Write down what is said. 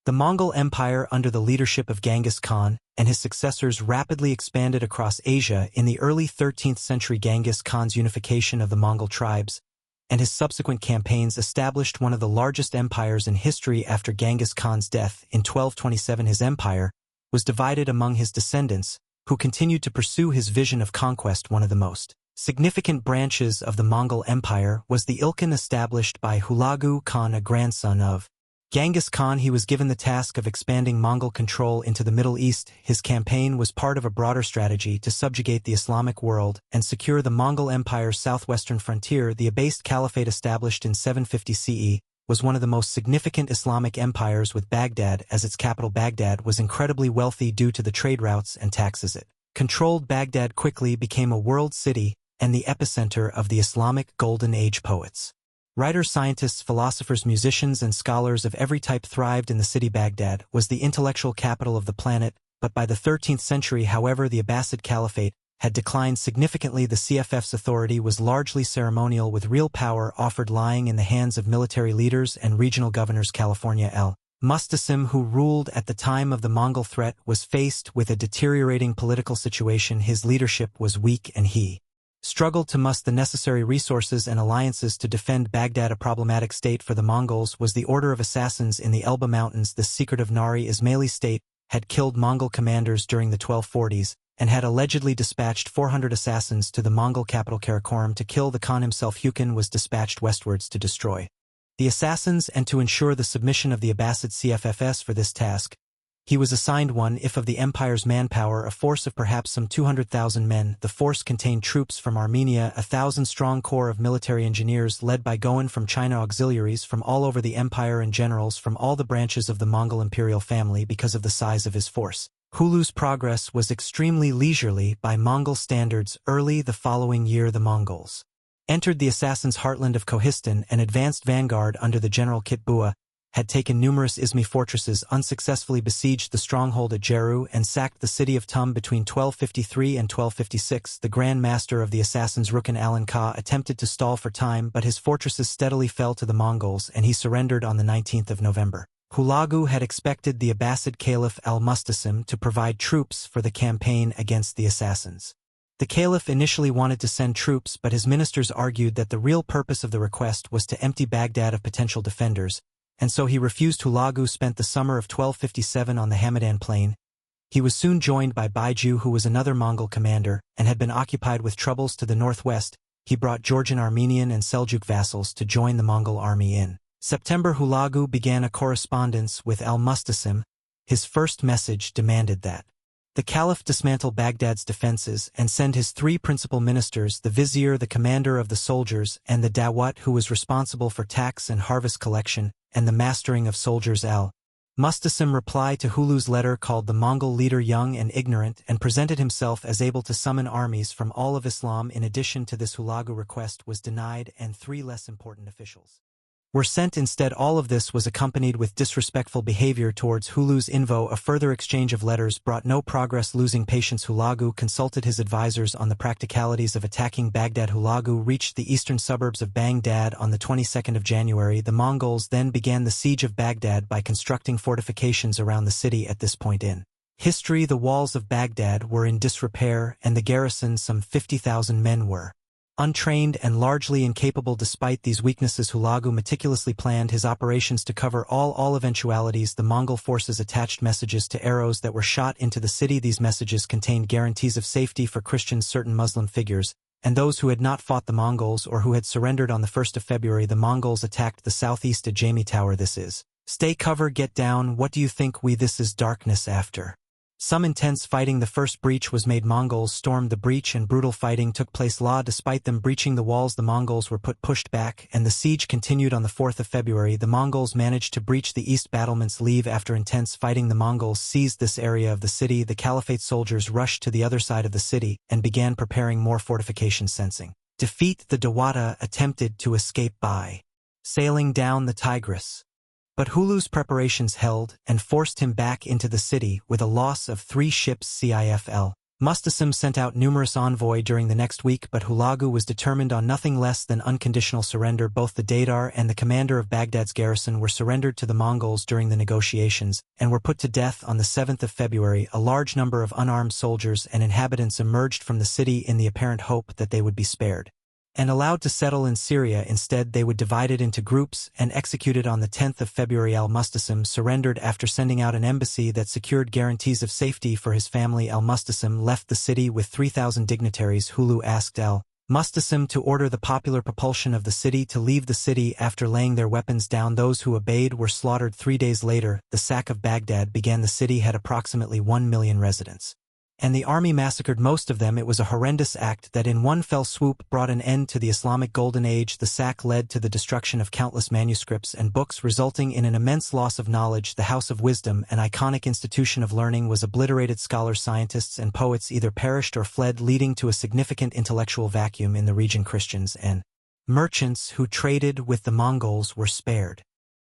The Mongol Empire under the leadership of Genghis Khan and his successors rapidly expanded across Asia. In the early 13th century, Genghis Khan's unification of the Mongol tribes and his subsequent campaigns established one of the largest empires in history. After Genghis Khan's death in 1227, his empire was divided among his descendants, who continued to pursue his vision of conquest. One of the most significant branches of the Mongol Empire was the Ilkhan established by Hulagu Khan, a grandson of Genghis Khan. He was given the task of expanding Mongol control into the Middle East. His campaign was part of a broader strategy to subjugate the Islamic world and secure the Mongol Empire's southwestern frontier. The Abbasid Caliphate, established in 750 CE, was one of the most significant Islamic empires, with Baghdad as its capital. Baghdad was incredibly wealthy due to the trade routes and taxes it controlled. Baghdad quickly became a world city and the epicenter of the Islamic Golden Age. Poets, writers, scientists, philosophers, musicians, and scholars of every type thrived in the city. Baghdad was the intellectual capital of the planet, but by the 13th century, however, the Abbasid Caliphate had declined significantly. The CFF's authority was largely ceremonial, with real power offered lying in the hands of military leaders and regional governors. California al-Mustasim, who ruled at the time of the Mongol threat, was faced with a deteriorating political situation. His leadership was weak and he struggled to muster the necessary resources and alliances to defend Baghdad. A problematic state for the Mongols was the Order of Assassins in the Elba Mountains. This secretive Nari Ismaili state had killed Mongol commanders during the 1240s and had allegedly dispatched 400 assassins to the Mongol capital Karakorum to kill the Khan himself. Hulagu was dispatched westwards to destroy the assassins and to ensure the submission of the Abbasid CFFs. For this task, he was assigned one if of the empire's manpower, a force of perhaps some 200,000 men. The force contained troops from Armenia, 1,000-strong corps of military engineers led by Goan from China, auxiliaries from all over the empire, and generals from all the branches of the Mongol imperial family. Because of the size of his force, Hulagu's progress was extremely leisurely by Mongol standards. Early the following year, the Mongols entered the assassins' heartland of Kohistan. An advanced vanguard under the general Kitbua had taken numerous Izmi fortresses, unsuccessfully besieged the stronghold at Jeru, and sacked the city of Tum. Between 1253 and 1256, the Grand Master of the assassins, Rukn Alan Ka, attempted to stall for time, but his fortresses steadily fell to the Mongols, and he surrendered on the 19th of November. Hulagu had expected the Abbasid Caliph al-Mustasim to provide troops for the campaign against the assassins. The Caliph initially wanted to send troops, but his ministers argued that the real purpose of the request was to empty Baghdad of potential defenders, and so he refused. Hulagu spent the summer of 1257 on the Hamadan plain. He was soon joined by Baiju, who was another Mongol commander, and had been occupied with troubles to the northwest. He brought Georgian, Armenian, and Seljuk vassals to join the Mongol army. In September, Hulagu began a correspondence with al-Mustasim. His first message demanded that the Caliph dismantle Baghdad's defenses and send his three principal ministers, the vizier, the commander of the soldiers, and the dawat, who was responsible for tax and harvest collection and the mastering of soldiers. Al-Mustasim replied to Hulagu's letter, called the Mongol leader young and ignorant, and presented himself as able to summon armies from all of Islam. In addition to this, Hulagu request was denied, and three less important officials were sent instead. All of this was accompanied with disrespectful behavior towards Hulagu's envoy. A further exchange of letters brought no progress. Losing patience, Hulagu consulted his advisors on the practicalities of attacking Baghdad. Hulagu reached the eastern suburbs of Baghdad on the 22nd of January. The Mongols then began the Siege of Baghdad by constructing fortifications around the city. At this point in history, the walls of Baghdad were in disrepair, and the garrison, some 50,000 men, were untrained and largely incapable. Despite these weaknesses, Hulagu meticulously planned his operations to cover all eventualities. The Mongol forces attached messages to arrows that were shot into the city. These messages contained guarantees of safety for Christians, certain Muslim figures, and those who had not fought the Mongols or who had surrendered. On the 1st of February, the Mongols attacked the southeast Ajami Tower. This is stay cover, get down. What do you think? This is darkness. After some intense fighting, the first breach was made. Mongols stormed the breach and brutal fighting took place. Despite them breaching the walls, the Mongols were pushed back, and the siege continued. On the 4th of February, the Mongols managed to breach the east battlements. After intense fighting, the Mongols seized this area of the city. The Caliphate soldiers rushed to the other side of the city and began preparing more fortifications. Sensing defeat, the Dawata attempted to escape by sailing down the Tigris, but Hulagu's preparations held and forced him back into the city with a loss of 3 ships. Cifl. Mustasim sent out numerous envoys during the next week, but Hulagu was determined on nothing less than unconditional surrender. Both the Dadar and the commander of Baghdad's garrison were surrendered to the Mongols during the negotiations, and were put to death on the 7th of February. A large number of unarmed soldiers and inhabitants emerged from the city in the apparent hope that they would be spared and allowed to settle in Syria. Instead, they would divide it into groups and executed on the 10th of February. Al-Mustasim surrendered after sending out an embassy that secured guarantees of safety for his family. Al-Mustasim left the city with 3,000 dignitaries. Hulu asked Al-Mustasim to order the popular propulsion of the city to leave the city after laying their weapons down. Those who obeyed were slaughtered. 3 days later, the sack of Baghdad began. The city had approximately 1 million residents, and the army massacred most of them. It was a horrendous act that in one fell swoop brought an end to the Islamic Golden Age. The sack led to the destruction of countless manuscripts and books, resulting in an immense loss of knowledge. The House of Wisdom, an iconic institution of learning, was obliterated. Scholars, scientists, and poets either perished or fled, leading to a significant intellectual vacuum in the region. Christians and merchants who traded with the Mongols were spared.